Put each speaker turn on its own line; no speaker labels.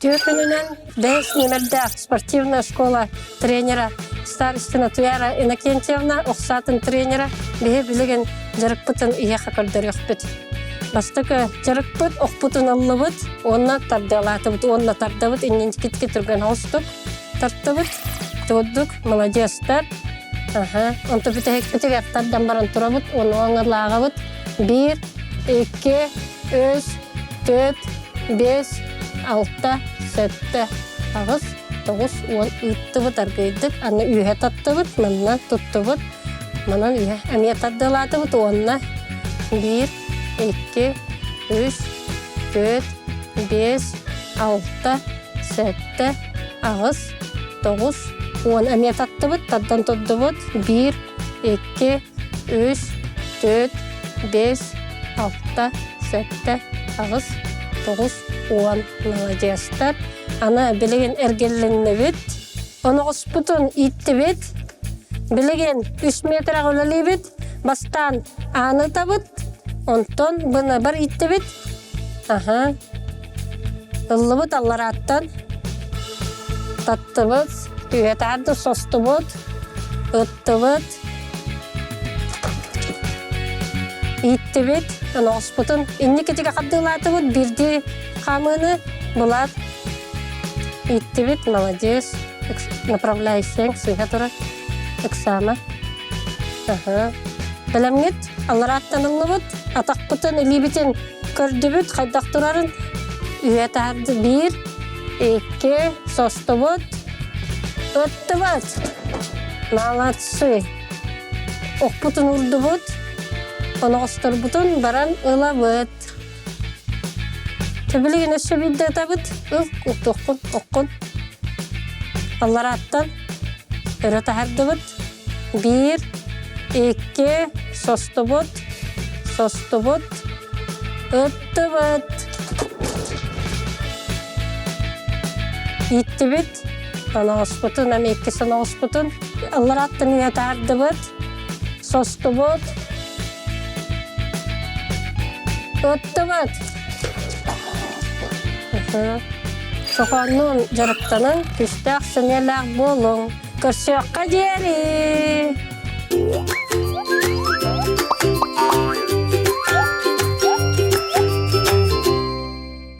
Тюркүнүнөн бес немерде спортивная школа тренера старостина Туяра Иннокентьевна оксатын тренера бие билеген жарыкпытын ияха көрдөрөкпүт. Бастыкы жарыкпыт окпутун аллыбыт, онна тардалатыбыт, онна тардабыт, инненчикитке турган хостук тартыбыт. Тоддук, молодецтар. Онто битек аттардан баран турабыт, оны оңырлагабыт. 1, 2, 3, 4, 5, 6, 7, 8, 9, 10 ыттыбыт аргайдык. Аны үйе таттыбыт, мынна туттыбыт. Манан үйе әмие тардалатыбыт, онна 1, 2, 3, 4, 5, 6, 7, 8, 9, 10 әмие таттыбыт, таддан тоддыбыт. 1, 2, 3, 4, 5, 6, 7, 8, 9, 10. Молодецтар. Ана билеген эргелленне бит. Оны оспутун итти бит. Билеген 3 метр агылали бит. Бастан аны табыт. Онтон бұны бір итти бит. Ыллыбыт аллараттан. Таттыбыт. Үйетарды состыбыт. Ыттыбыт. Итти бит. Оны оспутун. Инникетіге қабдылатыбыт. Бірді қамыны бұлар. Итти бит. Молодец. Направляйсен. Сыйға тұры. Эксама. Білемгет. Аллараттан ыллыбыт. Атақпытын илибитин көрдүбүт. Қайдақ тұрарын. Үйетарды 1, 2, состыбыт. Ыттыбыт. Молодцы. Оқпутын урдубыт. Оны қостырбытын баран ылабыт. Төбілеген өсі бидді табыт. Оққын. Аллараттан өрөтәһәрдібіт. 1, 2, состыбыт. Ыттыбыт. Иттібіт. Ана оспытын, әмеккесін оспытын. Аллараттан өрөтәһәрдібіт. Состыбыт. Ыттыбыт. Соқанның жарықтанын күштәқ сінеләқ болың. Көрсеққа дері.